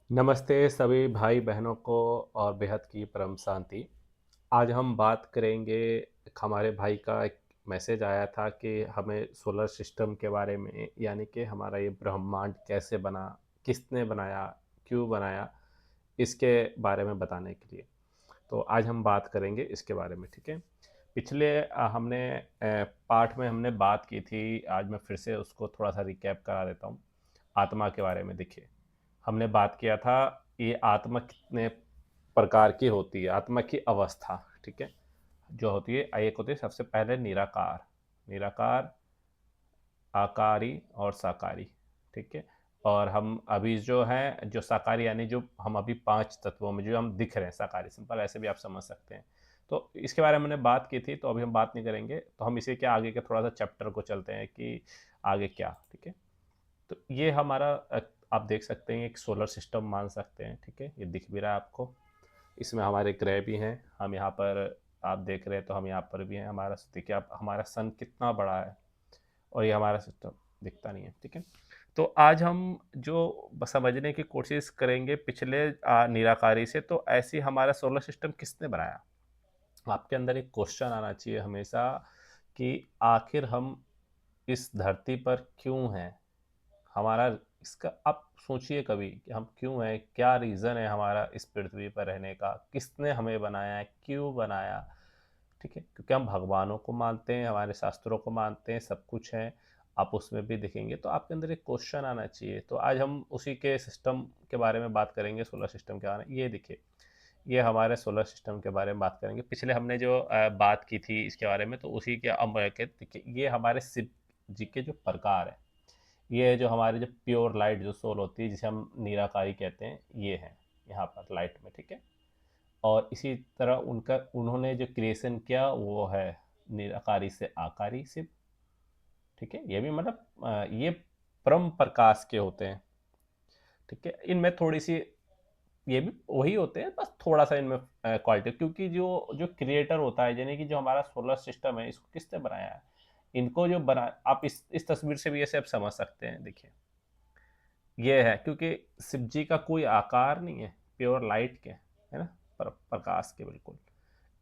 नमस्ते सभी भाई बहनों को और बेहद की परम शांति। आज हम बात करेंगे। एक हमारे भाई का एक मैसेज आया था कि हमें सोलर सिस्टम के बारे में, यानी कि हमारा ये ब्रह्मांड कैसे बना, किसने बनाया, क्यों बनाया, इसके बारे में बताने के लिए। तो आज हम बात करेंगे इसके बारे में, ठीक है। पिछले हमने पार्ट में हमने बात की थी। आज मैं फिर से उसको थोड़ा सा रिकैप करा देता हूँ। आत्मा के बारे में देखिए, हमने बात किया था ये आत्मा कितने प्रकार की होती है, आत्मा की अवस्था, ठीक है, जो होती है। एक होती है सबसे पहले निराकार, निराकार, आकारी और साकारी, ठीक है। और हम अभी जो है जो साकारी, यानी जो हम अभी पांच तत्वों में जो हम दिख रहे हैं, साकारी सिंपल ऐसे भी आप समझ सकते हैं। तो इसके बारे में हमने बात की थी, तो अभी हम बात नहीं करेंगे। तो हम इसी के आगे के थोड़ा सा चैप्टर को चलते हैं कि आगे क्या, ठीक है। तो ये हमारा आप देख सकते हैं एक सोलर सिस्टम मान सकते हैं, ठीक है। ये दिख भी रहा है आपको। इसमें हमारे ग्रह भी हैं। हम यहाँ पर आप देख रहे हैं तो हम यहाँ पर भी हैं। हमारा देखिए आप, हमारा सन कितना बड़ा है और ये हमारा सिस्टम दिखता नहीं है, ठीक है। तो आज हम जो समझने की कोशिश करेंगे पिछले निराकारी से, तो ऐसी हमारा सोलर सिस्टम किसने बनाया। आपके अंदर एक क्वेश्चन आना चाहिए हमेशा कि आखिर हम इस धरती पर क्यों हैं। हमारा इसका आप सोचिए कभी कि हम क्यों हैं, क्या रीज़न है हमारा इस पृथ्वी पर रहने का, किसने हमें बनाया है, क्यों बनाया, ठीक है। क्योंकि हम भगवानों को मानते हैं, हमारे शास्त्रों को मानते हैं, सब कुछ है। आप उसमें भी देखेंगे तो आपके अंदर एक क्वेश्चन आना चाहिए। तो आज हम उसी के सिस्टम के बारे में बात करेंगे, सोलर सिस्टम के बारे में। ये देखिए, ये हमारे सोलर सिस्टम के बारे में बात करेंगे। पिछले हमने जो बात की थी इसके बारे में, तो उसी के अब के देखिए, ये हमारे शिव जी के जो प्रकार है। ये है जो हमारे जो प्योर लाइट जो सोल होती है, जिसे हम निराकारी कहते हैं, ये है यहाँ पर लाइट में, ठीक है। और इसी तरह उनका उन्होंने जो क्रिएशन किया वो है निराकारी से आकारी शिव, ठीक है। ये भी मतलब ये परम प्रकाश के होते हैं, ठीक है। इनमें थोड़ी सी ये भी वही होते हैं, बस थोड़ा सा इनमें क्वालिटी, क्योंकि जो जो क्रिएटर होता है, यानी कि जो हमारा सोलर सिस्टम है, इसको किसने बनाया है, इनको जो बना, आप इस तस्वीर से भी ऐसे आप समझ सकते हैं। देखिए, ये है क्योंकि शिव जी का कोई आकार नहीं है, प्योर लाइट के है ना, प्रकाश के बिल्कुल।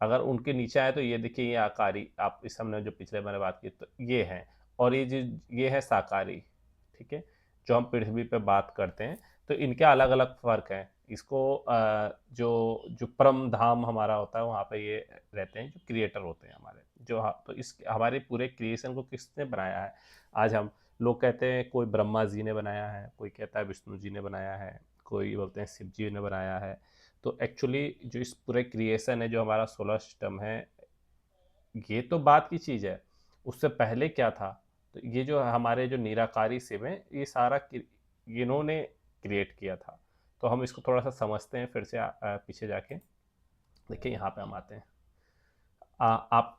अगर उनके नीचे आए तो ये देखिए, ये आकारी, आप इस हमने जो पिछले मैंने बात की तो ये है। और ये जो ये है साकारी, ठीक है। जो हम पृथ्वी पे बात करते हैं, तो इनके अलग अलग फर्क हैं। इसको जो जो परम धाम हमारा होता है वहाँ पे ये रहते हैं, जो क्रिएटर होते हैं हमारे, जो तो इस हमारे पूरे क्रिएशन को किसने बनाया है। आज हम लोग कहते हैं कोई ब्रह्मा जी ने बनाया है, कोई कहता है विष्णु जी ने बनाया है, कोई बोलते हैं शिव जी ने बनाया है। तो एक्चुअली जो इस पूरे क्रिएशन है, जो हमारा सोलर सिस्टम है, ये तो बात की चीज़ है। उससे पहले क्या था, तो ये जो हमारे जो निराकारी शिव हैं, ये सारा इन्होंने क्रिएट किया था। तो हम इसको थोड़ा सा समझते हैं फिर से पीछे जाके। देखिए यहाँ पे हम आते हैं। आप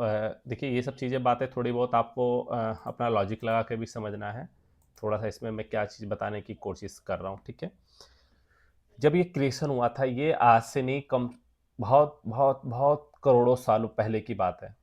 देखिए, ये सब चीज़ें बातें थोड़ी बहुत आपको अपना लॉजिक लगा के भी समझना है। थोड़ा सा इसमें मैं क्या चीज़ बताने की कोशिश कर रहा हूँ, ठीक है। जब ये क्रिएशन हुआ था, ये आज से नहीं, कम बहुत बहुत बहुत करोड़ों सालों पहले की बात है।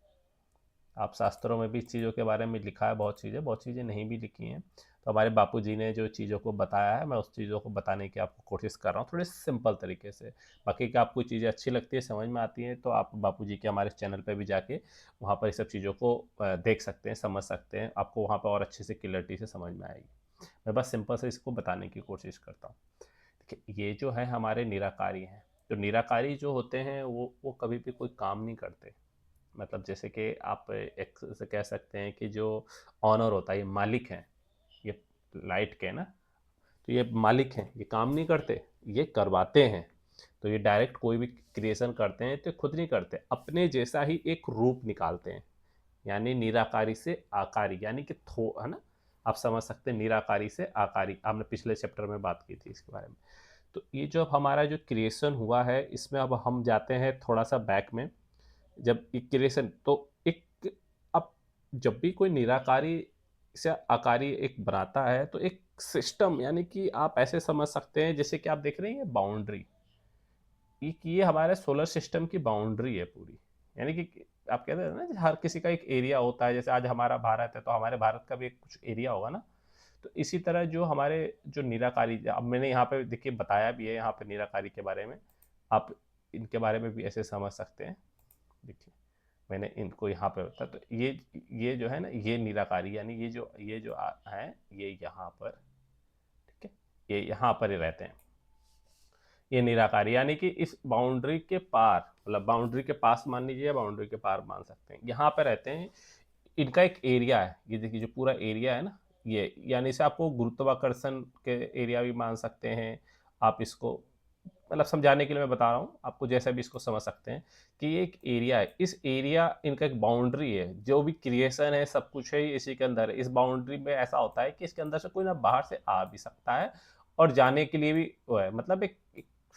आप शास्त्रों में भी इस चीज़ों के बारे में लिखा है, बहुत चीज़ें नहीं भी लिखी हैं। तो हमारे बापू जी ने जो चीज़ों को बताया है, मैं उस चीज़ों को बताने की आपको कोशिश कर रहा हूँ थोड़े सिंपल तरीके से। बाकी कि आपको चीज़ें अच्छी लगती है, समझ में आती हैं, तो आप बापू जी के हमारे चैनल पे भी जाके वहाँ पर ये सब चीज़ों को देख सकते हैं, समझ सकते हैं। आपको वहाँ पर और अच्छे से क्लियरिटी से समझ में आएगी। मैं बस सिंपल से इसको बताने की कोशिश करता हूँ। देखिए, ये जो है हमारे निराकारी हैं। तो निराकारी जो होते हैं वो कभी भी कोई काम नहीं करते। मतलब जैसे कि आप एक से कह सकते हैं कि जो ऑनर होता है, ये मालिक हैं, ये लाइट के ना, तो ये मालिक हैं, ये काम नहीं करते, ये करवाते हैं। तो ये डायरेक्ट कोई भी क्रिएशन करते हैं तो खुद नहीं करते, अपने जैसा ही एक रूप निकालते हैं। यानी निराकारी से आकारी, यानी कि थो है ना, आप समझ सकते हैं, निराकारी से आकारी। आपने पिछले चैप्टर में बात की थी इसके बारे में। तो ये जो हमारा जो क्रिएशन हुआ है, इसमें अब हम जाते हैं थोड़ा सा बैक में। जब एक क्रिएशन तो एक, अब जब भी कोई निराकारी से आकारी एक बनाता है, तो एक सिस्टम, यानी कि आप ऐसे समझ सकते हैं जैसे कि आप देख रहे हैं ये बाउंड्री, ये हमारे सोलर सिस्टम की बाउंड्री है पूरी। यानी कि आप कहते हैं ना, हर किसी का एक एरिया होता है। जैसे आज हमारा भारत है, तो हमारे भारत का भी एक कुछ एरिया होगा ना। तो इसी तरह जो हमारे जो निराकारी, अब मैंने यहाँ पे देखिए बताया भी है यहाँ पे निराकारी के बारे में, आप इनके बारे में भी ऐसे समझ सकते हैं। देखिए मैंने इनको यहाँ पे होता, तो ये जो है ना, ये निराकारी, यानी ये जो है ये यहाँ पर, ठीक है, ये यहाँ पर ही रहते हैं। ये निराकारी यानी कि इस बाउंड्री के पार, मतलब बाउंड्री के पास मान लीजिए या बाउंड्री के पार मान सकते हैं, यहाँ पे रहते हैं। इनका एक एरिया है, ये देखिए जो पूरा एरिया है ना, ये यानी इसे आपको गुरुत्वाकर्षण के एरिया भी मान सकते हैं आप इसको, मतलब समझाने के लिए मैं बता रहा हूँ आपको, जैसा भी इसको समझ सकते हैं कि ये एक एरिया है, इस एरिया इनका एक बाउंड्री है, जो भी क्रिएशन है सब कुछ है इसी के अंदर है। इस बाउंड्री में ऐसा होता है कि इसके अंदर से कोई ना बाहर से आ भी सकता है और जाने के लिए भी वो है, मतलब एक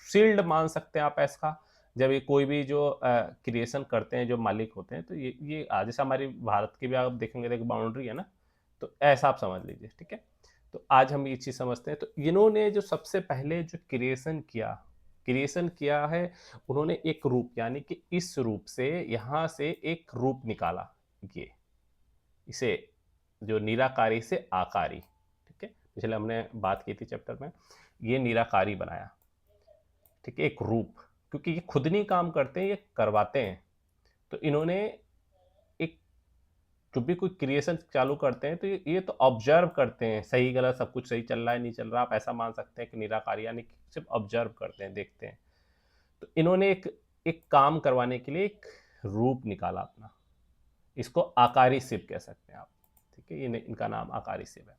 शील्ड मान सकते हैं आप ऐसा। जब ये कोई भी जो क्रिएशन करते हैं जो मालिक होते हैं, तो ये जैसे हमारी भारत की भी आप देखेंगे तो एक बाउंड्री है ना, तो ऐसा आप समझ लीजिए, ठीक है। तो आज हम ये चीज़ समझते हैं, तो इन्होंने जो सबसे पहले जो क्रिएशन किया है, उन्होंने एक रूप, यानी कि इस रूप से यहाँ से एक रूप निकाला, ये इसे जो निराकारी से आकारी, ठीक है, पिछले हमने बात की थी चैप्टर में, ये निराकारी बनाया, ठीक है, एक रूप, क्योंकि ये खुद नहीं काम करते हैं, ये करवाते हैं। तो इन्होंने एक, जब भी कोई क्रिएशन चालू करते हैं तो ये तो ऑब्जर्व करते हैं, सही गलत सब कुछ सही चल रहा है नहीं चल रहा, आप ऐसा मान सकते हैं कि निराकारी यानी कि सिर्फ ऑब्जर्व करते हैं, देखते हैं। तो इन्होंने एक एक काम करवाने के लिए एक रूप निकाला अपना, इसको आकारी शिव कह सकते हैं आप, ठीक है, ये इनका नाम आकारी शिव है।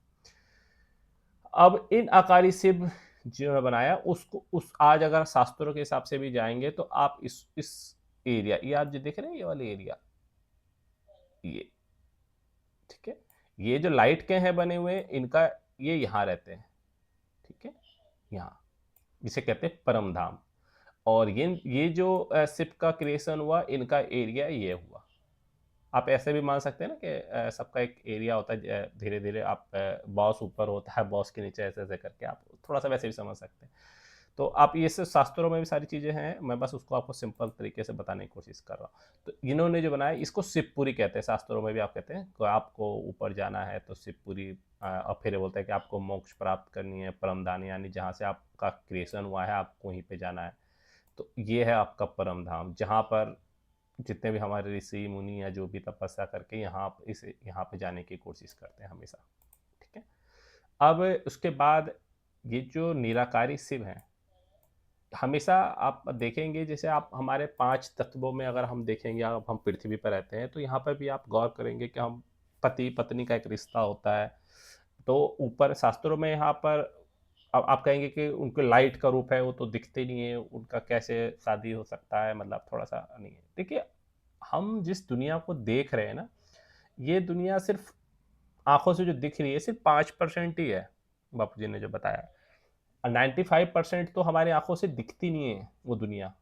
अब इन आकारी शिव जिन्होंने बनाया उसको, उस आज अगर शास्त्रों के हिसाब से भी जाएंगे तो आप इस एरिया, ये आप जो देख रहे हैं ये वाले एरिया, ये ठीक है, ये जो लाइट के हैं बने हुए इनका, ये यहाँ रहते हैं, ठीक है, यहाँ, इसे कहते हैं परम धाम। और ये जो शिप का क्रिएशन हुआ, इनका एरिया ये हुआ। आप ऐसे भी मान सकते हैं ना कि सबका एक एरिया होता है, धीरे धीरे आप, बॉस ऊपर होता है, बॉस के नीचे, ऐसे ऐसे करके आप थोड़ा सा वैसे भी समझ सकते हैं। तो आप ये सब शास्त्रों में भी सारी चीज़ें हैं, मैं बस उसको आपको सिंपल तरीके से बताने की कोशिश कर रहा हूँ। तो इन्होंने जो बनाया, इसको शिवपुरी कहते हैं, शास्त्रों में भी आप कहते हैं कि आपको ऊपर जाना है तो शिवपुरी, और फिर बोलते हैं कि आपको मोक्ष प्राप्त करनी है, परमधाम, यानी जहाँ से आपका क्रिएशन हुआ है आपको वहीं पे जाना है। तो ये है आपका परम धाम, जहाँ पर जितने भी हमारे ऋषि मुनि या जो भी तपस्या करके यहाँ पे जाने की कोशिश करते हैं हमेशा, ठीक है। अब उसके बाद ये जो निराकारी शिव हैं, हमेशा आप देखेंगे, जैसे आप हमारे 5 तत्वों में अगर हम देखेंगे, अब हम पृथ्वी पर रहते हैं तो यहाँ पर भी आप गौर करेंगे कि हम पति पत्नी का एक रिश्ता होता है। तो ऊपर शास्त्रों में यहाँ पर, अब आप कहेंगे कि उनके लाइट का रूप है, वो तो दिखते नहीं है, उनका कैसे शादी हो सकता है, मतलब थोड़ा सा नहीं है। देखिए हम जिस दुनिया को देख रहे हैं ना, ये दुनिया सिर्फ आंखों से जो दिख रही है सिर्फ 5% ही है, बापू जी ने जो बताया। 95% तो हमारी आंखों से दिखती नहीं है वो दुनिया।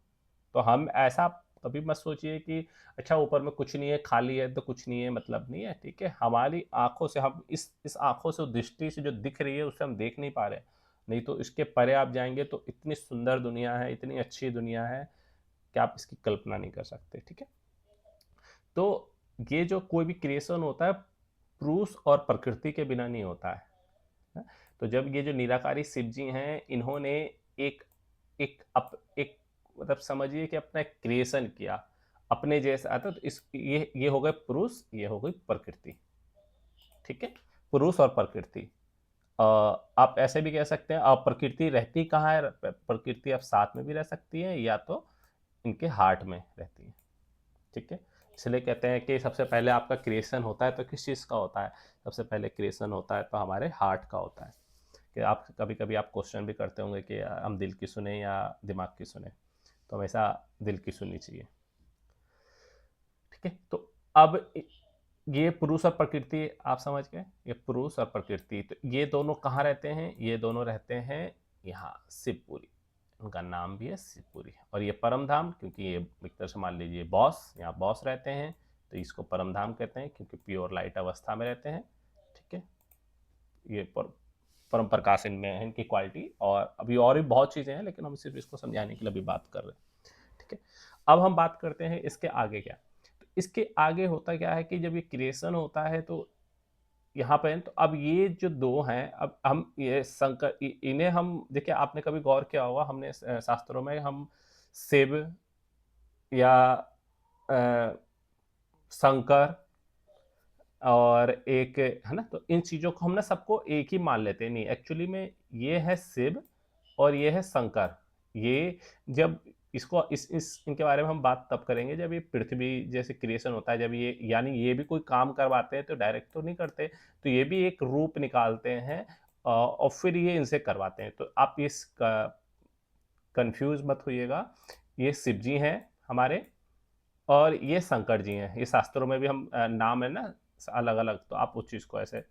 तो हम ऐसा कभी मत सोचिए कि अच्छा ऊपर में कुछ नहीं है, खाली है तो कुछ नहीं है, मतलब नहीं है, ठीक है। हमारी आंखों से, हम इस आंखों से, दृष्टि से जो दिख रही है उससे हम देख नहीं पा रहे, नहीं तो इसके परे आप जाएंगे तो इतनी सुंदर दुनिया है, इतनी अच्छी दुनिया है कि आप इसकी कल्पना नहीं कर सकते, ठीक है। तो ये जो कोई भी क्रिएशन होता है, पुरुष और प्रकृति के बिना नहीं होता है। तो जब ये जो निराकारी शिव जी हैं, इन्होंने एक एक मतलब समझिए कि अपना एक क्रिएशन किया अपने जैसा आता, तो इस ये हो गए पुरुष, ये हो गई प्रकृति, ठीक है, पुरुष और प्रकृति। आप ऐसे भी कह सकते हैं, आप प्रकृति रहती कहाँ है, प्रकृति आप साथ में भी रह सकती है या तो इनके हार्ट में रहती है, ठीक है। इसलिए कहते हैं कि सबसे पहले आपका क्रिएशन होता है तो किस चीज़ का होता है, सबसे पहले क्रिएशन होता है तो हमारे हार्ट का होता है। कि आप कभी कभी आप क्वेश्चन भी करते होंगे कि हम दिल की सुने या दिमाग की सुने, तो हमेशा दिल की सुननी चाहिए, ठीक है। तो अब ये पुरुष और प्रकृति आप समझ गए, ये पुरुष और प्रकृति, तो ये दोनों कहाँ रहते हैं, ये दोनों रहते हैं यहाँ शिवपुरी, उनका नाम भी है शिवपुरी। और ये परम धाम, क्योंकि ये एक तरह से मान लीजिए बॉस, यहाँ बॉस रहते हैं, तो इसको परम धाम कहते हैं क्योंकि प्योर लाइट अवस्था में रहते हैं, ठीक है। ये परम प्रकाश इनमें है, इनकी क्वालिटी, और अभी और भी बहुत चीज़ें हैं लेकिन हम सिर्फ इसको समझाने के लिए अभी बात कर रहे हैं, ठीक है। अब हम बात करते हैं इसके आगे क्या। तो इसके आगे होता क्या है कि जब ये क्रिएशन होता है तो यहाँ पे हैं, तो अब ये जो दो हैं, अब हम ये संकर इन्हें हम देखिए, आपने कभी गौर किया होगा, हमने शास्त्रों में हम शिव या शंकर और एक है ना, तो इन चीज़ों को हम ना सबको एक ही मान लेते हैं। नहीं, एक्चुअली में ये है शिव और ये है शंकर। ये जब इसको इस इनके बारे में हम बात तब करेंगे जब ये पृथ्वी जैसे क्रिएशन होता है, जब ये यानी ये भी कोई काम करवाते हैं तो डायरेक्ट तो नहीं करते, तो ये भी एक रूप निकालते हैं और फिर ये इनसे करवाते हैं। तो आप इस कंफ्यूज मत होइएगा, ये शिव जी हैं हमारे और ये शंकर जी हैं। ये शास्त्रों में भी हम नाम है ना अलग अलग, तो आप उस चीज़ को ऐसे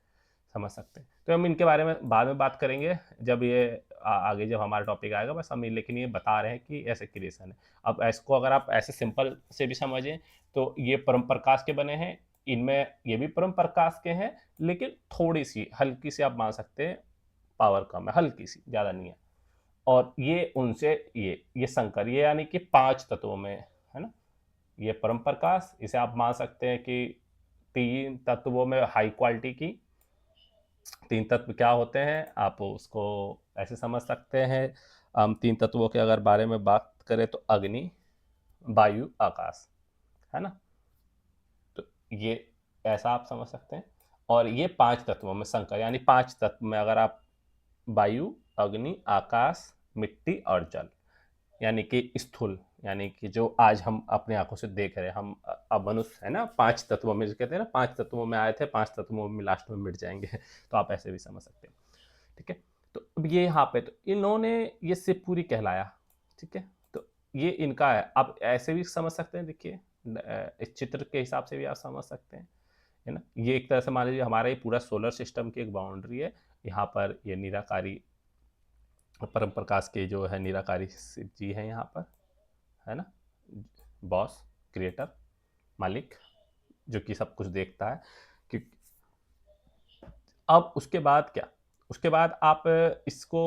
समझ सकते हैं। तो हम इनके बारे में बाद में बात करेंगे जब ये आगे जब हमारा टॉपिक आएगा, बस हम लेकिन ये बता रहे हैं कि ऐसे क्रिएशन है। अब इसको अगर आप ऐसे सिंपल से भी समझें तो ये परम प्रकाश के बने हैं, इनमें ये भी परम प्रकाश के हैं, लेकिन थोड़ी सी हल्की सी आप मान सकते हैं पावर कम है, हल्की सी, ज़्यादा नहीं है। और ये उनसे ये शंकर, ये यानी कि 5 तत्वों में है ना, ये परम प्रकाश, इसे आप मान सकते हैं कि 3 तत्वों में हाई क्वालिटी की। 3 तत्व क्या होते हैं, आप उसको ऐसे समझ सकते हैं। हम 3 तत्वों के अगर बारे में बात करें तो अग्नि, वायु, आकाश, है ना। तो ये ऐसा आप समझ सकते हैं। और ये 5 तत्वों में शंकर, यानी 5 तत्व में अगर आप वायु, अग्नि, आकाश, मिट्टी और जल, यानी कि स्थूल, यानी कि जो आज हम अपनी आंखों से देख रहे हैं, हम अब मनुष्य है ना, 5 तत्वों में जो कहते हैं ना, 5 तत्वों में आए थे, 5 तत्वों में लास्ट में मिट जाएंगे तो आप ऐसे भी समझ सकते हैं। ठीक है, तो अब ये यहाँ पे तो इन्होंने ये शिवपुरी कहलाया। ठीक है, तो ये इनका है। आप ऐसे भी समझ सकते हैं, देखिए इस चित्र के हिसाब से भी आप समझ सकते हैं, है ना। ये एक तरह से मान लीजिए हमारा ये पूरा सोलर सिस्टम की एक बाउंड्री है। यहाँ पर ये निराकारी परम प्रकाश के जो है निराकारी शिव जी हैं यहाँ पर, है ना, बॉस, क्रिएटर, मालिक, जो कि सब कुछ देखता है कि। अब उसके बाद क्या, उसके बाद आप इसको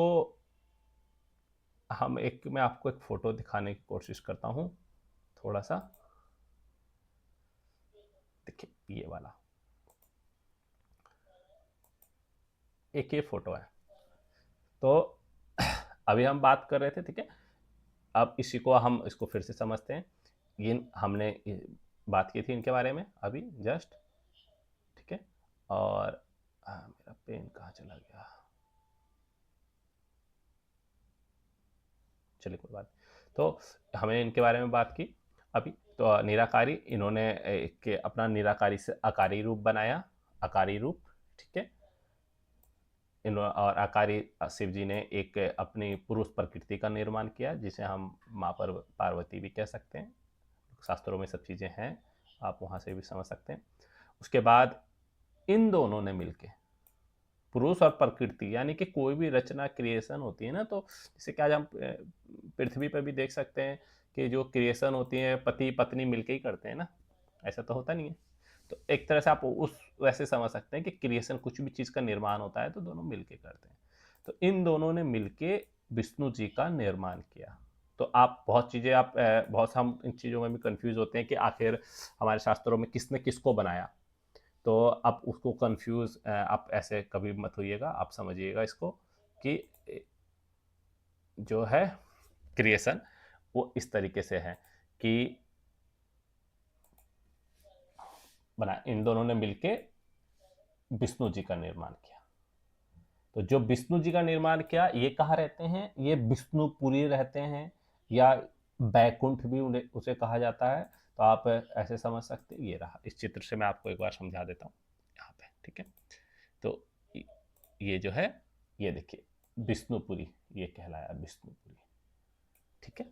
मैं आपको एक फोटो दिखाने की कोशिश करता हूँ थोड़ा सा। देखिए ये वाला एक ये फोटो है। तो अभी हम बात कर रहे थे, ठीक है, अब इसी को हम इसको फिर से समझते हैं। ये हमने बात की थी इनके बारे में अभी जस्ट, ठीक है। और मेरा पेन कहाँ चला गया, चलिए कोई बात। तो हमने इनके बारे में बात की अभी। तो निराकारी, इन्होंने एक अपना निराकारी से आकारी रूप बनाया, आकारी रूप, ठीक है। और आकारी शिव जी ने एक अपनी पुरुष प्रकृति का निर्माण किया, जिसे हम माँ पार्वती भी कह सकते हैं। शास्त्रों में सब चीज़ें हैं, आप वहाँ से भी समझ सकते हैं। उसके बाद इन दोनों ने मिलके पुरुष और प्रकृति, यानी कि कोई भी रचना क्रिएशन होती है ना, तो जैसे कि आज हम पृथ्वी पर भी देख सकते हैं कि जो क्रिएशन होती है पति पत्नी मिलके ही करते हैं ना, ऐसा तो होता नहीं है। तो एक तरह से आप उस वैसे समझ सकते हैं कि क्रिएशन, कुछ भी चीज़ का निर्माण होता है तो दोनों मिलके करते हैं। तो इन दोनों ने मिलके विष्णु जी का निर्माण किया। तो आप बहुत चीज़ें आप बहुत हम इन चीज़ों में भी कंफ्यूज होते हैं कि आखिर हमारे शास्त्रों में किसने किसको बनाया। तो आप उसको कंफ्यूज आप ऐसे कभी मत होइएगा, आप समझिएगा इसको कि जो है क्रिएशन वो इस तरीके से है कि बना, इन दोनों ने मिलके विष्णु जी का निर्माण किया। तो जो विष्णु जी का निर्माण किया, ये कहाँ रहते हैं, ये विष्णुपुरी रहते हैं, या बैकुंठ भी उन्हें उसे कहा जाता है। तो आप ऐसे समझ सकते हैं। ये रहा, इस चित्र से मैं आपको एक बार समझा देता हूँ यहाँ पे, ठीक है। तो ये जो है, ये देखिए विष्णुपुरी, ये कहलाया विष्णुपुरी, ठीक है।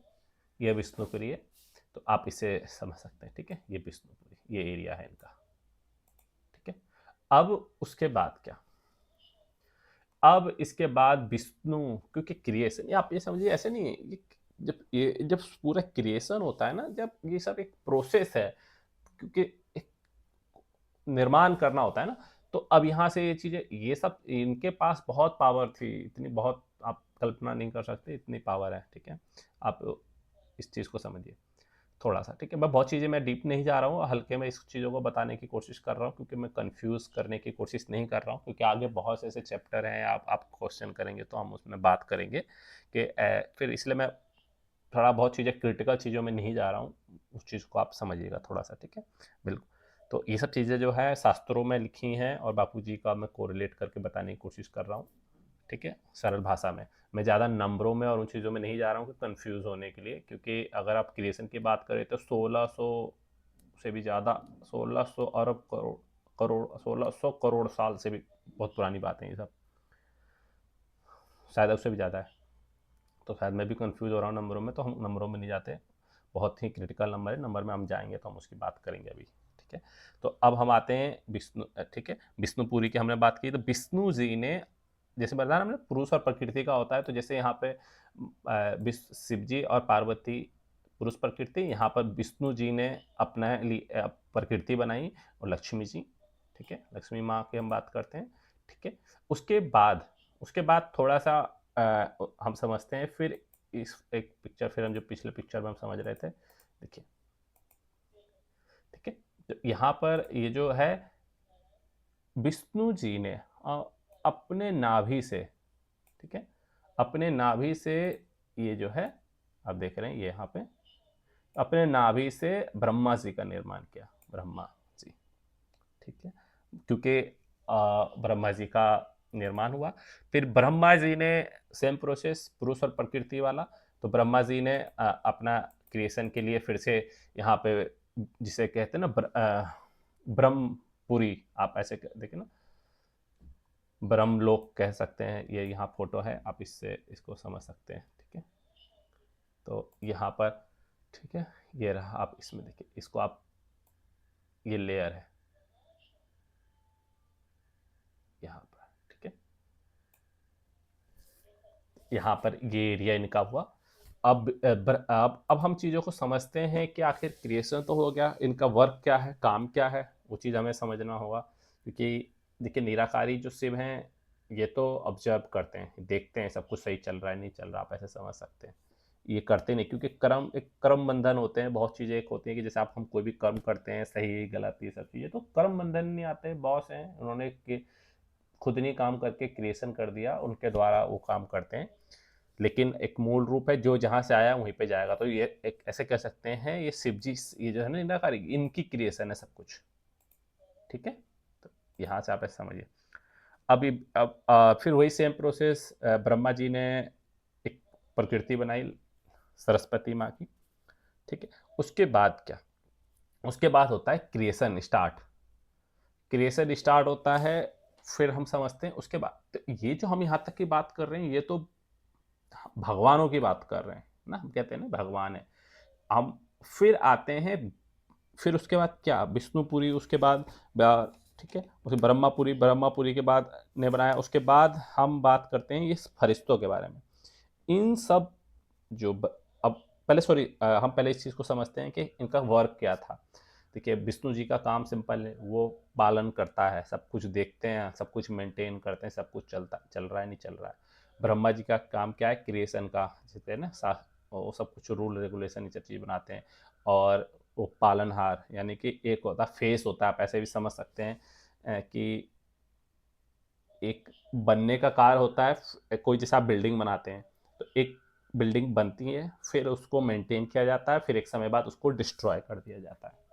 ये विष्णुपुरी है, तो आप इसे समझ सकते हैं, ठीक है। ये विष्णुपुरी, ये एरिया है इनका, ठीक है। अब उसके बाद क्या, अब इसके बाद विष्णु, क्योंकि क्रिएशन, आप ये समझिए ऐसे नहीं है, जब पूरा क्रिएशन होता है ना, जब ये सब एक प्रोसेस है, क्योंकि एक निर्माण करना होता है ना। तो अब यहाँ से ये चीज़ें, ये सब इनके पास बहुत पावर थी, इतनी बहुत आप कल्पना नहीं कर सकते, इतनी पावर है, ठीक है। आप इस चीज़ को समझिए। थोड़ा-सा, ठीक है? मैं बहुत चीज़ें मैं डीप नहीं जा रहा हूँ, हल्के में इस चीज़ों को बताने की कोशिश कर रहा हूँ क्योंकि मैं कन्फ्यूज़ करने की कोशिश नहीं कर रहा हूँ क्योंकि आगे बहुत से ऐसे चैप्टर हैं, आप क्वेश्चन करेंगे तो हम उसमें बात करेंगे कि फिर इसलिए मैं थोड़ा बहुत चीज़ें क्रिटिकल चीज़ों में नहीं जा रहा हूँ, उस चीज़ को आप समझिएगा थोड़ा-सा, ठीक है? बिल्कुल। तो ये सब चीज़ें जो है शास्त्रों में लिखी हैं और बापूजी का मैं कोरिलेट करके बताने की कोशिश कर रहा हूँ, ठीक है? सरल भाषा में। मैं ज़्यादा नंबरों में और उन चीज़ों में नहीं जा रहा हूँ कि कन्फ्यूज़ होने के लिए, क्योंकि अगर आप क्रिएशन की बात करें तो 1600 से भी ज़्यादा, 1600 अरब करोड़ करोड़ 1600 करोड़ साल से भी बहुत पुरानी बात है ये सब, शायद उससे भी ज़्यादा है। तो शायद मैं भी कंफ्यूज हो रहा हूँ नंबरों में, तो हम नंबरों में नहीं जाते। बहुत ही क्रिटिकल नंबर है, नंबर में हम जाएंगे तो हम उसकी बात करेंगे अभी, ठीक है? तो अब हम आते हैं विष्णु, ठीक है? विष्णुपुरी की हमने बात की, तो विष्णु जी ने, जैसे बताया हमने पुरुष और प्रकृति का होता है, तो जैसे यहाँ पे शिव जी और पार्वती पुरुष प्रकृति, यहाँ पर विष्णु जी ने अपने लिए प्रकृति बनाई, और लक्ष्मी जी, ठीक है? लक्ष्मी माँ की हम बात करते हैं, ठीक है? उसके बाद थोड़ा सा हम समझते हैं, फिर इस एक पिक्चर, फिर हम जो पिछले पिक्चर में हम समझ रहे थे, देखिए, ठीक है? तो यहाँ पर ये जो है विष्णु जी ने अपने नाभि से, ठीक है, अपने नाभि से, ये जो है आप देख रहे हैं ये यहाँ पे, अपने नाभि से ब्रह्मा जी का निर्माण किया, ब्रह्मा जी, ठीक है? क्योंकि ब्रह्मा जी का निर्माण हुआ, फिर ब्रह्मा जी ने सेम प्रोसेस पुरुष और प्रकृति वाला, तो ब्रह्मा जी ने अपना क्रिएशन के लिए फिर से यहाँ पे, जिसे कहते हैं ना ब्रह्मपुरी, आप ऐसे देखें ना, ब्रह्मलोक कह सकते हैं, ये यहाँ फोटो है, आप इससे इसको समझ सकते हैं, ठीक है? तो यहाँ पर, ठीक है, ये रहा, आप इसमें देखिए, इसको आप, ये लेयर है यहाँ पर, ठीक है? यहाँ पर ये एरिया इनका हुआ। अब हम चीज़ों को समझते हैं कि आखिर क्रिएशन तो हो गया, इनका वर्क क्या है, काम क्या है, वो चीज़ हमें समझना होगा, क्योंकि देखिए निराकारी जो शिव हैं, ये तो ऑब्जर्व करते हैं, देखते हैं सब कुछ सही चल रहा है नहीं चल रहा, आप ऐसे समझ सकते हैं। ये करते नहीं, क्योंकि कर्म एक कर्म बंधन होते हैं, बहुत चीज़ें एक होती हैं कि जैसे आप हम कोई भी कर्म करते हैं, सही गलत ये सब चीज़ें, तो कर्म बंधन नहीं आते, बॉस हैं उन्होंने खुद नहीं काम करके क्रिएशन कर दिया, उनके द्वारा वो काम करते हैं, लेकिन एक मूल रूप है, जो जहाँ से आया वहीं पे जाएगा। तो ये एक ऐसे कह सकते हैं, ये शिव जी, ये जो है ना निराकारी, इनकी क्रिएशन है सब कुछ, ठीक है? तो यहाँ से आप ऐसे समझिए। अब फिर वही सेम प्रोसेस, ब्रह्मा जी ने एक प्रकृति बनाई सरस्वती माँ की, ठीक है? उसके बाद क्या, उसके बाद होता है क्रिएशन स्टार्ट, क्रिएशन स्टार्ट होता है, फिर हम समझते हैं उसके बाद, तो ये जो हम यहाँ तक की बात कर रहे हैं, ये तो भगवानों की बात कर रहे हैं ना, हम कहते हैं ना भगवान है। हम फिर आते हैं, फिर उसके बाद क्या, विष्णुपुरी, उसके बाद ठीक है, उसे ब्रह्मापुरी, ब्रह्मापुरी के बाद ने बनाया, उसके बाद हम बात करते हैं ये फरिश्तों के बारे में। इन सब जो अब पहले सॉरी, हम पहले इस चीज़ को समझते हैं कि इनका वर्क क्या था। देखिए विष्णु जी का काम सिंपल है, वो पालन करता है, सब कुछ देखते हैं, सब कुछ मेंटेन करते हैं, सब कुछ चल रहा है नहीं चल रहा है। ब्रह्मा जी का काम क्या है, क्रिएशन का, जैसे है ना वो सब कुछ रूल रेगुलेशन ये सब चीज़ बनाते हैं, और वो पालनहार, यानी कि एक होता है फेस होता है, आप ऐसे भी समझ सकते हैं कि एक बनने का कार्य होता है, कोई जैसे आप बिल्डिंग बनाते हैं, तो एक बिल्डिंग बनती है, फिर उसको मेंटेन किया जाता है, फिर एक समय बाद उसको डिस्ट्रॉय कर दिया जाता है।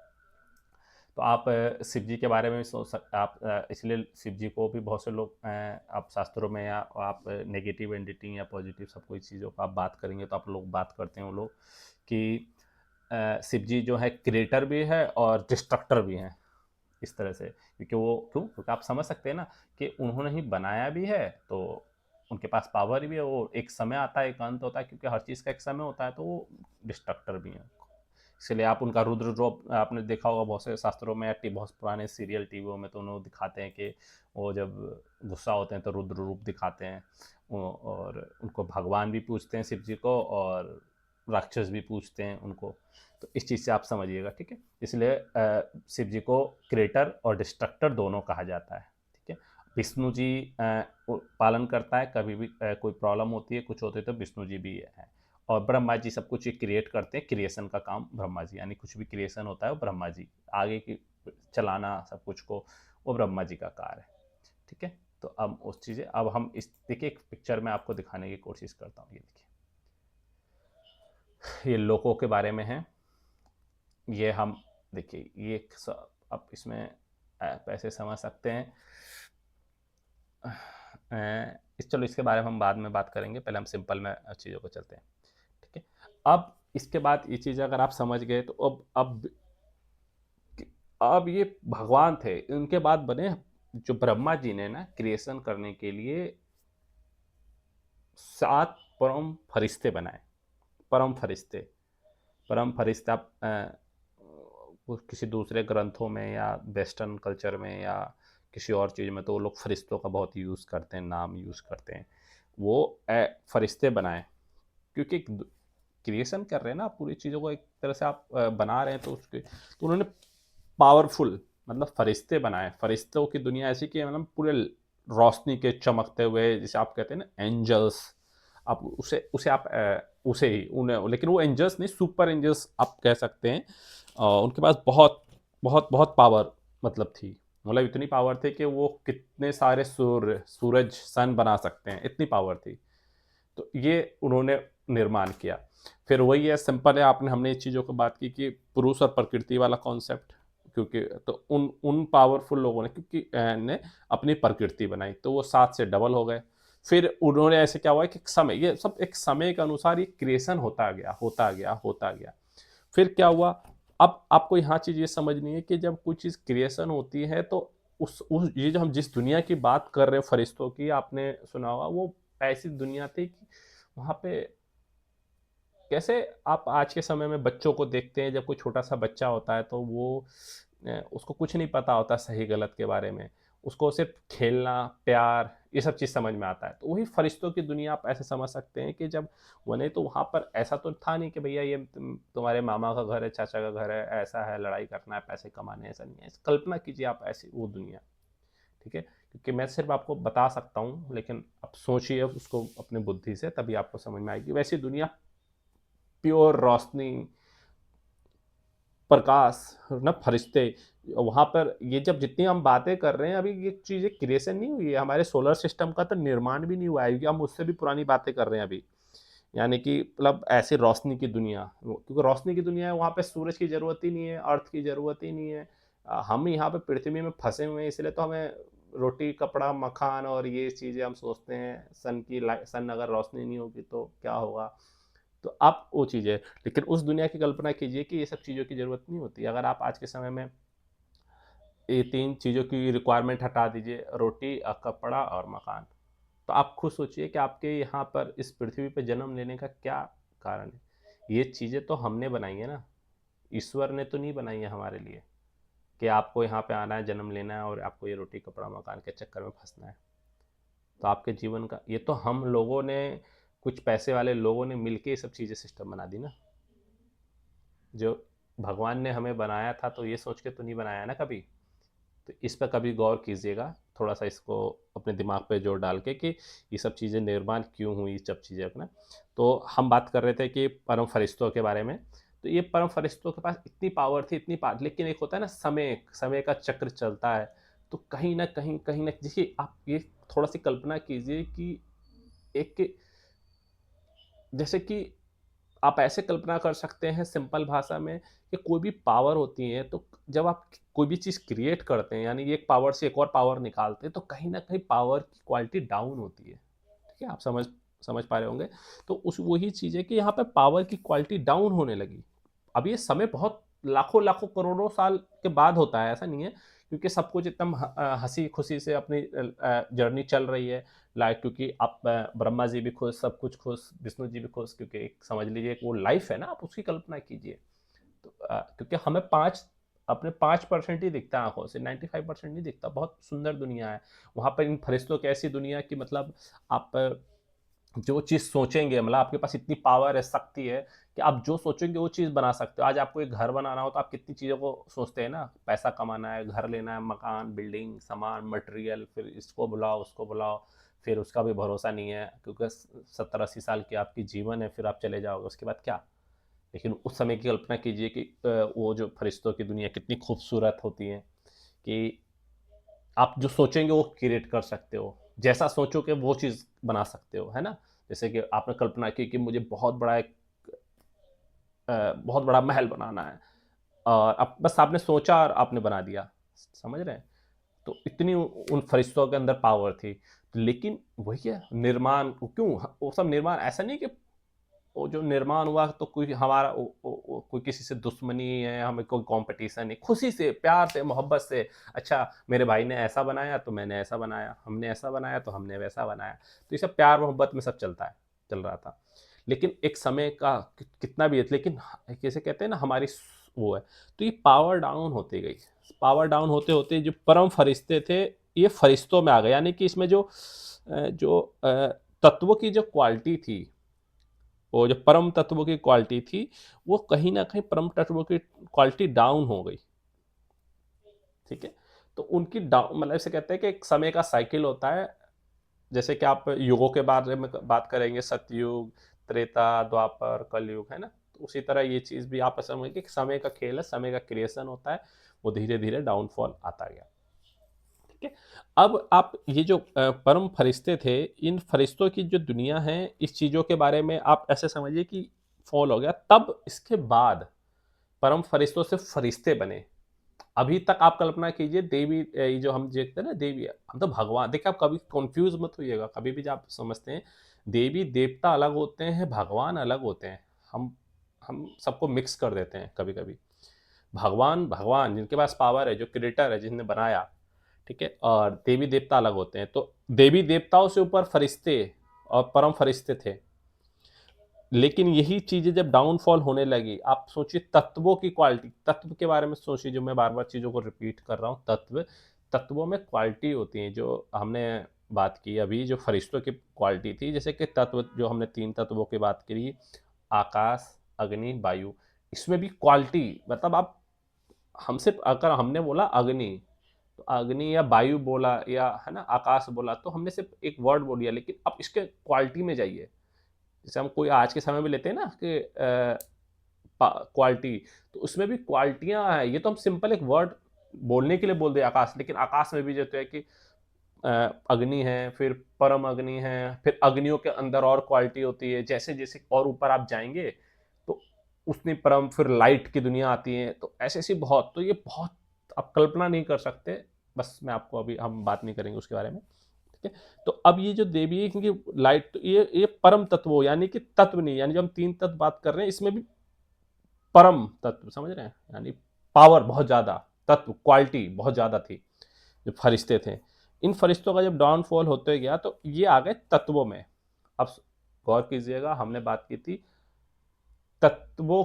तो आप शिव जी के बारे में भी सोच सकते, आप इसलिए शिव जी को भी बहुत से लोग आप शास्त्रों में, या आप नेगेटिव एंटिटी या पॉजिटिव सब कोई चीज़ों का आप बात करेंगे, तो आप लोग बात करते हैं वो लोग कि शिव जी जो है क्रिएटर भी है और डिस्ट्रक्टर भी हैं, इस तरह से, क्योंकि वो क्यों, क्योंकि आप समझ सकते हैं ना कि उन्होंने ही बनाया भी है, तो उनके पास पावर भी है, वो एक समय आता है, एक अंत होता है, क्योंकि हर चीज़ का एक समय होता है, तो वो डिस्ट्रक्टर भी हैं। इसलिए आप उनका रुद्र रूप आपने देखा होगा बहुत से शास्त्रों में, या बहुत पुराने सीरियल टीवियों में, तो उन्होंने दिखाते हैं कि वो जब गुस्सा होते हैं तो रुद्र रूप दिखाते हैं, और उनको भगवान भी पूजते हैं शिव जी को, और राक्षस भी पूजते हैं उनको। तो इस चीज़ से आप समझिएगा, ठीक है? इसलिए शिव जी को क्रिएटर और डिस्ट्रक्टर दोनों कहा जाता है, ठीक है? विष्णु जी पालन करता है, कभी भी कोई प्रॉब्लम होती है, कुछ होती है, तो विष्णु जी भी है, और ब्रह्मा जी सब कुछ क्रिएट करते हैं, क्रिएशन का काम ब्रह्मा जी, यानी कुछ भी क्रिएशन होता है वो ब्रह्मा जी, आगे की चलाना सब कुछ को वो ब्रह्मा जी का कार्य है। ठीक है, तो अब उस चीज़ें, अब हम इस देखिए एक पिक्चर में आपको दिखाने की कोशिश करता हूँ। ये देखिए, ये लोगों के बारे में है। ये हम देखिए ये अब इसमें आप ऐसे समझ सकते हैं। चलो इसके बारे में हम बाद में बात करेंगे, पहले हम सिंपल में चीज़ों को चलते हैं। ठीक है, अब इसके बाद ये चीज़ अगर आप समझ गए तो अब ये भगवान थे, इनके बाद बने जो ब्रह्मा जी ने ना क्रिएशन करने के लिए 7 परम फरिश्ते बनाए। परम फरिश्ते, परम फरिश्ता आप वो किसी दूसरे ग्रंथों में या वेस्टर्न कल्चर में या किसी और चीज़ में तो वो लोग फरिश्तों का बहुत यूज़ करते हैं, नाम यूज़ करते हैं। वो फरिश्ते बनाए, क्योंकि क्रिएशन कर रहे हैं ना आप, पूरी चीज़ों को एक तरह से आप बना रहे हैं, तो उसके तो उन्होंने पावरफुल मतलब फरिश्ते बनाए। फरिश्तों की दुनिया ऐसी कि मतलब पूरे रोशनी के चमकते हुए, जिसे आप कहते हैं ना एंजल्स, आप उसे उसे आप उसे ही उन्हें, लेकिन वो एंजल्स नहीं, सुपर एंजल्स आप कह सकते हैं। उनके पास बहुत बहुत बहुत पावर मतलब थी, मतलब इतनी पावर थी कि वो कितने सारे सूरज सन बना सकते हैं, इतनी पावर थी। तो ये उन्होंने निर्माण किया। फिर वही है, सिंपल है, आपने हमने इस चीज़ों की बात की कि पुरुष और प्रकृति वाला कॉन्सेप्ट, क्योंकि तो उन उन पावरफुल लोगों ने, क्योंकि ने अपनी प्रकृति बनाई तो वो 7 से डबल हो गए। फिर उन्होंने ऐसे क्या हुआ कि एक समय, ये सब एक समय के अनुसार ये क्रिएशन होता गया, होता गया, होता गया। फिर क्या हुआ, अब आपको यहाँ चीज़ ये समझनी है कि जब कोई चीज़ क्रिएशन होती है तो उस ये जो हम जिस दुनिया की बात कर रहे हैं फरिश्तों की, आपने सुना होगा, वो ऐसी दुनिया थी कि वहाँ पे कैसे आप आज के समय में बच्चों को देखते हैं, जब कोई छोटा सा बच्चा होता है तो वो उसको कुछ नहीं पता होता सही गलत के बारे में, उसको सिर्फ खेलना, प्यार, ये सब चीज़ समझ में आता है। तो वही फरिश्तों की दुनिया आप ऐसे समझ सकते हैं कि जब बने तो वहाँ पर ऐसा तो था नहीं कि भैया ये तुम्हारे मामा का घर है, चाचा का घर है, ऐसा है, लड़ाई करना है, पैसे कमाने हैं, ऐसा नहीं है। कल्पना कीजिए आप ऐसी वो दुनिया। ठीक है, क्योंकि मैं सिर्फ आपको बता सकता हूँ, लेकिन आप सोचिए उसको अपने बुद्धि से, तभी आपको समझ में आएगी। वैसी दुनिया, प्योर रोशनी, प्रकाश, ना फरिश्ते वहाँ पर, ये जब जितनी हम बातें कर रहे हैं अभी, ये चीज़ें क्रिएशन नहीं हुई है, हमारे सोलर सिस्टम का तो निर्माण भी नहीं हुआ है, क्योंकि हम उससे भी पुरानी बातें कर रहे हैं अभी। यानी कि मतलब ऐसी रोशनी की दुनिया, क्योंकि रोशनी की दुनिया है, वहाँ पे सूरज की ज़रूरत ही नहीं है, अर्थ की ज़रूरत ही नहीं है। हम यहाँ पे पृथ्वी में फँसे हुए हैं, इसलिए तो हमें रोटी, कपड़ा, मकान और ये चीज़ें हम सोचते हैं। सन अगर रोशनी नहीं होगी तो क्या होगा? तो आप वो चीज़ें, लेकिन उस दुनिया की कल्पना कीजिए कि ये सब चीज़ों की ज़रूरत नहीं होती। अगर आप आज के समय में ये 3 चीज़ों की रिक्वायरमेंट हटा दीजिए, रोटी, कपड़ा और मकान, तो आप खुद सोचिए कि आपके यहाँ पर इस पृथ्वी पे जन्म लेने का क्या कारण है? ये चीज़ें तो हमने बनाई है ना, ईश्वर ने तो नहीं बनाई है हमारे लिए कि आपको यहाँ पे आना है, जन्म लेना है और आपको ये रोटी, कपड़ा, मकान के चक्कर में फँसना है। तो आपके जीवन का ये तो हम लोगों ने, कुछ पैसे वाले लोगों ने मिलके ये सब चीज़ें सिस्टम बना दी ना। जो भगवान ने हमें बनाया था तो ये सोच के तो नहीं बनाया ना कभी। तो इस पर कभी गौर कीजिएगा, थोड़ा सा इसको अपने दिमाग पे जोर डाल के कि ये सब चीज़ें निर्माण क्यों हुई, सब चीज़ें अपना। तो हम बात कर रहे थे कि परम फरिश्तों के बारे में। तो ये परम फरिश्तों के पास इतनी पावर थी, इतनी पावर, लेकिन एक होता है ना, समय समय का चक्र चलता है। तो कहीं ना कहीं, कहीं ना, देखिए आप ये थोड़ा सी कल्पना कीजिए कि एक, जैसे कि आप ऐसे कल्पना कर सकते हैं सिंपल भाषा में कि कोई भी पावर होती है, तो जब आप कोई भी चीज़ क्रिएट करते हैं, यानी एक पावर से एक और पावर निकालते हैं, तो कहीं न कहीं पावर की क्वालिटी डाउन होती है। ठीक है? आप समझ समझ पा रहे होंगे। तो उस वही चीज़ है कि यहाँ पे पावर की क्वालिटी डाउन होने लगी। अब ये समय बहुत लाखों-लाखों करोड़ों साल के बाद होता है, ऐसा नहीं है, क्योंकि सब कुछ एकदम हँसी-खुशी से अपनी जर्नी चल रही है। लाइक, क्योंकि आप ब्रह्मा जी भी खुश, सब कुछ खुश, विष्णु जी भी खुश, क्योंकि एक समझ लीजिए एक वो लाइफ है ना, आप उसकी कल्पना कीजिए। तो क्योंकि हमें 5 अपने 5% ही दिखता है आँखों से, 95% नहीं दिखता, बहुत सुंदर दुनिया है। वहाँ पर इन फरिश्तों की ऐसी दुनिया कि मतलब आप जो चीज़ सोचेंगे, मतलब आपके पास इतनी पावर है, शक्ति है कि आप जो सोचेंगे वो चीज़ बना सकते हो। आज आपको एक घर बनाना हो तो आप कितनी चीज़ों को सोचते हैं ना, पैसा कमाना है, घर लेना है, मकान, बिल्डिंग, सामान, मटेरियल, फिर इसको बुलाओ, उसको बुलाओ, फिर उसका भी भरोसा नहीं है, क्योंकि 70-80 साल की आपकी जीवन है, फिर आप चले जाओगे, उसके बाद क्या? लेकिन उस समय की कल्पना कीजिए कि वो जो फरिश्तों की दुनिया कितनी खूबसूरत होती है कि आप जो सोचेंगे वो क्रिएट कर सकते हो, जैसा सोचोगे वो चीज़ बना सकते हो, है ना? जैसे कि आपने कल्पना की कि मुझे बहुत बड़ा महल बनाना है, और अब बस आपने सोचा और आपने बना दिया, समझ रहे हैं? तो इतनी उन फरिश्तों के अंदर पावर थी। लेकिन वही है निर्माण, क्यों वो सब निर्माण ऐसा नहीं कि वो जो निर्माण हुआ तो कोई हमारा कोई किसी से दुश्मनी है, हमें कोई कंपटीशन नहीं, खुशी से, प्यार से, मोहब्बत से। अच्छा, मेरे भाई ने ऐसा बनाया तो मैंने ऐसा बनाया, हमने ऐसा बनाया तो हमने वैसा बनाया। तो ये सब प्यार मोहब्बत में सब चल रहा था। लेकिन एक समय का कितना भी है, लेकिन जैसे कहते हैं ना हमारी वो है, तो ये पावर डाउन होती गई। पावर डाउन होते होते जो परम फरिश्ते थे, ये फरिश्तों में आ गए, यानी कि इसमें तत्वों की जो क्वालिटी थी, वो जो परम तत्वों की क्वालिटी थी, वो कहीं ना कहीं परम तत्वों की क्वालिटी डाउन हो गई। ठीक है, तो उनकी डाउन मतलब ऐसे कहते हैं कि एक समय का साइकिल होता है। जैसे कि आप युगों के बारे में बात करेंगे, सतयुग, त्रेता, द्वापर, कलयुग, है ना? तो उसी तरह ये चीज भी आप समझ कि समय का खेल है, समय का क्रिएशन होता है, वो धीरे धीरे डाउनफॉल आता गया। ठीक है, अब आप ये जो परम फरिश्ते थे, इन फरिश्तों की जो दुनिया है, इस चीजों के बारे में आप ऐसे समझिए कि फॉल हो गया। तब इसके बाद परम फरिश्तों से फरिश्ते बने। अभी तक आप कल्पना कीजिए, देवी ये जो हम देखते हैं ना, देवी, हम तो भगवान, देखिए आप कभी कंफ्यूज मत होइएगा, कभी भी जब आप समझते हैं देवी देवता अलग होते हैं, भगवान अलग होते हैं। हम सबको मिक्स कर देते हैं कभी कभी। भगवान भगवान जिनके पास पावर है, जो क्रिएटर है, जिसने बनाया, ठीक है, और देवी देवता अलग होते हैं। तो देवी देवताओं से ऊपर फरिश्ते और परम फरिश्ते थे। लेकिन यही चीजें जब डाउनफॉल होने लगी, आप सोचिए तत्वों की क्वालिटी, तत्व के बारे में सोचिए, जो मैं बार बार चीजों को रिपीट कर रहा हूँ, तत्वों में क्वालिटी होती है, जो हमने बात की अभी, जो फरिश्तों की क्वालिटी थी, जैसे कि तत्व जो हमने 3 तत्वों की बात करी, आकाश, अग्नि, वायु, इसमें भी क्वालिटी, मतलब आप हमसे अगर हमने बोला अग्नि, तो अग्नि या वायु बोला, या है ना आकाश बोला, तो हमने सिर्फ एक वर्ड बोल दिया, लेकिन अब इसके क्वालिटी में जाइए। जैसे हम कोई आज के समय में लेते हैं ना कि क्वालिटी, तो उसमें भी क्वालिटियां हैं। ये तो हम सिंपल एक वर्ड बोलने के लिए बोल दे आकाश, लेकिन आकाश में भी जो है कि अ, अग्नि है, फिर परम अग्नि है, फिर अग्नियों के अंदर और क्वालिटी होती है, जैसे जैसे और ऊपर आप जाएंगे तो उतनी परम, फिर लाइट की दुनिया आती है, तो ऐसे ऐसी बहुत, तो ये बहुत आप कल्पना नहीं कर सकते। बस मैं आपको, अभी हम बात नहीं करेंगे उसके बारे में। ठीक है, तो अब ये जो देवी है, क्योंकि लाइट, तो ये परम तत्व, यानी कि तत्व नहीं, यानी जो हम 3 तत्व बात कर रहे हैं, इसमें भी परम तत्व, समझ रहे हैं, यानी पावर बहुत ज्यादा, तत्व क्वालिटी बहुत ज्यादा थी, जो फरिश्ते थे। इन फरिश्तों का जब डाउनफॉल होते गया, तो ये आ गए तत्वों में। अब गौर कीजिएगा, हमने बात की थी तत्वों,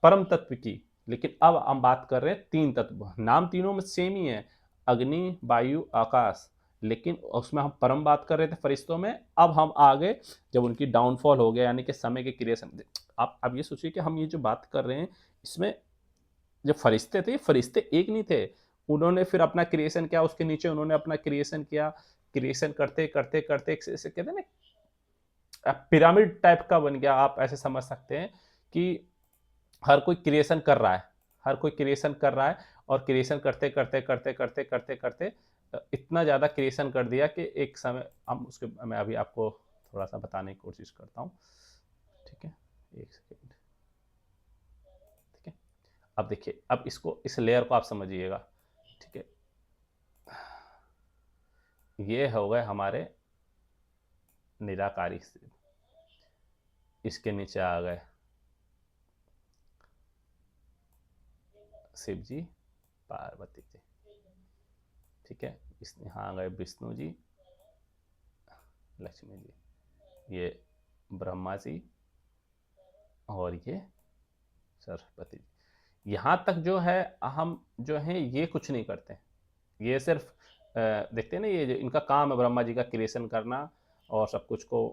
परम तत्व की, लेकिन अब हम बात कर रहे हैं 3 तत्व, नाम तीनों में सेम ही है, अग्नि, वायु, आकाश, लेकिन उसमें हम परम बात कर रहे थे फरिश्तों में। अब हम आ गए जब उनकी डाउनफॉल हो गया, यानी कि समय के क्रिएशन। आप अब ये सोचिए कि हम ये जो बात कर रहे हैं, इसमें जो फरिश्ते थे, फरिश्ते एक नहीं थे, उन्होंने फिर अपना क्रिएशन किया, उसके नीचे उन्होंने अपना क्रिएशन किया, क्रिएशन करते करते करते कहते हैं ना, पिरामिड टाइप का बन गया। आप ऐसे समझ सकते हैं कि हर कोई क्रिएशन कर रहा है, हर कोई क्रिएशन कर रहा है, और क्रिएशन करते करते करते करते करते करते इतना ज़्यादा क्रिएशन कर दिया कि एक समय, हम उसके, मैं अभी आपको थोड़ा सा बताने की कोशिश करता हूँ। ठीक है, एक सेकेंड। ठीक है, अब देखिए, अब इसको, इस लेयर को आप समझिएगा। ठीक है, ये हो गए हमारे निराकारी शिव, इसके नीचे आ गए शिव जी, पार्वती जी। ठीक है, इस यहाँ आ गए विष्णु जी, लक्ष्मी जी, ये ब्रह्मा जी, और ये सरस्वती जी। यहाँ तक जो है, हम जो है ये कुछ नहीं करते, ये सिर्फ देखते हैं ना, ये जो इनका काम है ब्रह्मा जी का क्रिएशन करना, और सब कुछ को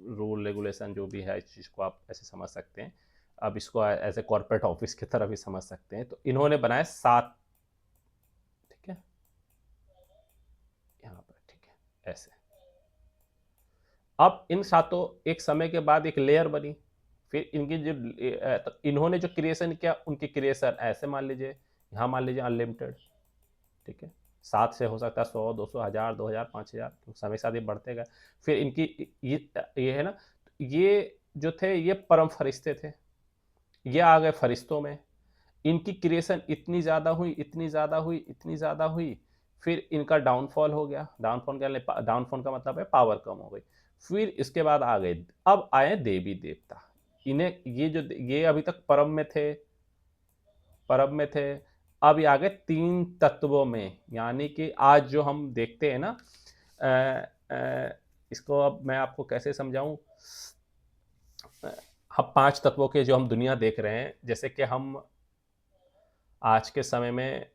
रूल रेगुलेशन जो भी है, इस चीज़ को आप ऐसे समझ सकते हैं। अब इसको एज ए कॉर्पोरेट ऑफिस की तरह भी समझ सकते हैं। तो इन्होंने बनाए 7। ठीक है, यहाँ पर, ठीक है, ऐसे, अब इन सातों एक समय के बाद एक लेयर बनी, फिर इनकी जो तो इन्होंने जो क्रिएशन किया, उनकी क्रिएशन ऐसे मान लीजिए, यहाँ मान लीजिए अनलिमिटेड, ठीक है? 7 से हो सकता है 100, 200, 1000, 2000, 5000, तो समय के साथ ये बढ़ते गए। फिर इनकी ये है ना, ये जो थे ये परम फरिश्ते थे, ये आ गए फरिश्तों में। इनकी क्रिएशन इतनी ज़्यादा हुई, इतनी ज़्यादा हुई, इतनी ज़्यादा हुई, फिर इनका डाउनफॉल हो गया। डाउनफॉल का मतलब है पावर कम हो गई। फिर इसके बाद आ गए, अब आए देवी देवता। इन्हें ये अभी तक परम में थे, अब ये आ गए तीन तत्वों में, यानी कि आज जो हम देखते हैं ना, इसको अब मैं आपको कैसे समझाऊं। हम पांच तत्वों के जो हम दुनिया देख रहे हैं, जैसे कि हम आज के समय में,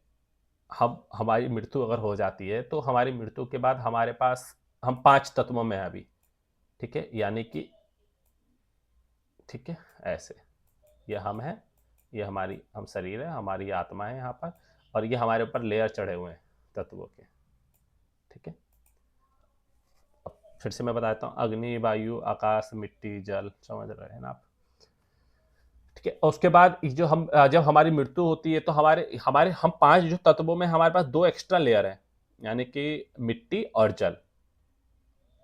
हम हमारी मृत्यु अगर हो जाती है तो हमारी मृत्यु के बाद हमारे पास हम पांच तत्वों में हैं अभी, ठीक है, यानी कि ठीक है, ऐसे ये हम हैं, ये हम शरीर है, हमारी आत्मा है यहाँ पर, और ये हमारे ऊपर लेयर चढ़े हुए हैं तत्वों के, ठीक है। अब फिर से मैं बताता हूँ, अग्नि, वायु, आकाश, मिट्टी, जल, समझ रहे हैं ना आप, ठीक है। और उसके बाद जो हम जब हमारी मृत्यु होती है तो हमारे हमारे हम पांच जो तत्वों में हमारे पास दो एक्स्ट्रा लेयर है, यानी कि मिट्टी और जल।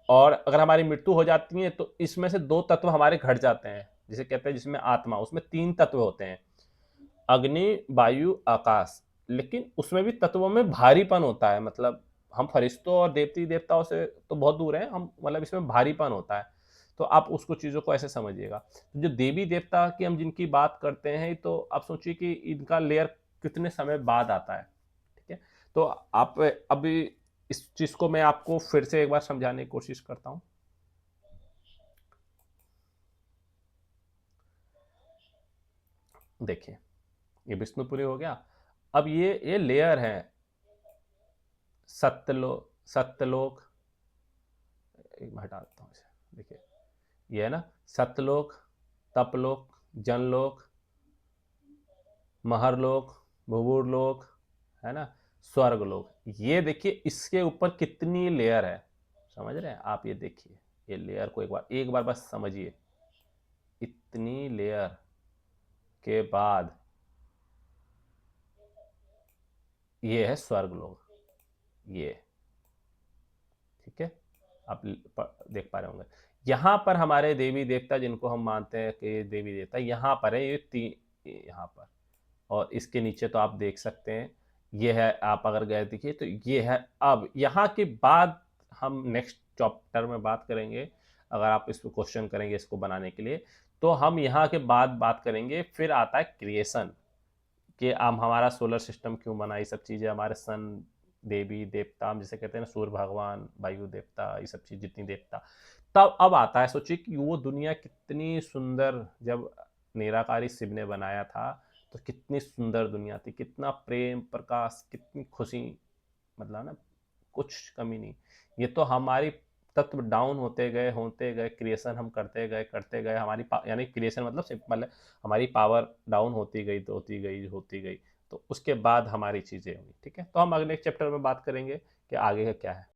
और अगर हमारी मृत्यु हो जाती है तो इसमें से दो तत्व हमारे घट जाते हैं, जिसे कहते हैं, जिसमें आत्मा, उसमें तीन तत्व होते हैं, अग्नि, वायु, आकाश। लेकिन उसमें भी तत्वों में भारीपन होता है, मतलब हम फरिश्तों और देवती देवताओं से तो बहुत दूर हैं हम, मतलब इसमें भारीपन होता है। तो आप उसको चीज़ों को ऐसे समझिएगा। तो जो देवी देवता की हम जिनकी बात करते हैं, तो आप सोचिए कि इनका लेयर कितने समय बाद आता है, ठीक है। तो आप अभी इस चीज़ को मैं आपको फिर से एक बार समझाने की कोशिश करता हूँ। देखिए, ये विष्णुपुरी हो गया। अब ये लेयर है, सत्यलोक, एक मैं हटा देता हूँ इसे, देखिए, ये है ना, सत्यलोक, तपलोक, जनलोक, महरलोक, भूवरलोक, है ना, स्वर्गलोक। ये देखिए इसके ऊपर कितनी लेयर है, समझ रहे हैं आप, ये देखिए, ये लेयर को एक बार बस समझिए, इतनी लेयर के बाद ये है स्वर्गलोक, ये, ठीक है। आप देख पा रहे होंगे, यहाँ पर हमारे देवी देवता जिनको हम मानते हैं कि देवी देवता यहाँ पर है, यहाँ पर, और इसके नीचे तो आप देख सकते हैं, ये है, आप अगर गए देखिए तो ये है। अब यहाँ के बाद हम नेक्स्ट चैप्टर में बात करेंगे, अगर आप इसको क्वेश्चन करेंगे इसको बनाने के लिए, तो हम यहाँ के बाद बात करेंगे। फिर आता है क्रिएशन, कि हम हमारा सोलर सिस्टम क्यों बना, ये सब चीज़ें, हमारे सन, देवी देवता, हम जिसे कहते हैं ना, सूर्य भगवान, वायु देवता, ये सब चीज़ जितनी देवता, तब अब आता है। सोचिए कि वो दुनिया कितनी सुंदर, जब निराकारी शिव ने बनाया था तो कितनी सुंदर दुनिया थी, कितना प्रेम प्रकाश, कितनी खुशी, मतलब ना, कुछ कमी नहीं। ये तो हमारी तत्व डाउन होते गए, क्रिएशन हम करते गए, यानी क्रिएशन मतलब सिंपल है, हमारी पावर डाउन होती गई, तो होती गई, तो उसके बाद हमारी चीज़ें हुई, ठीक है। तो हम अगले चैप्टर में बात करेंगे कि आगे का क्या है।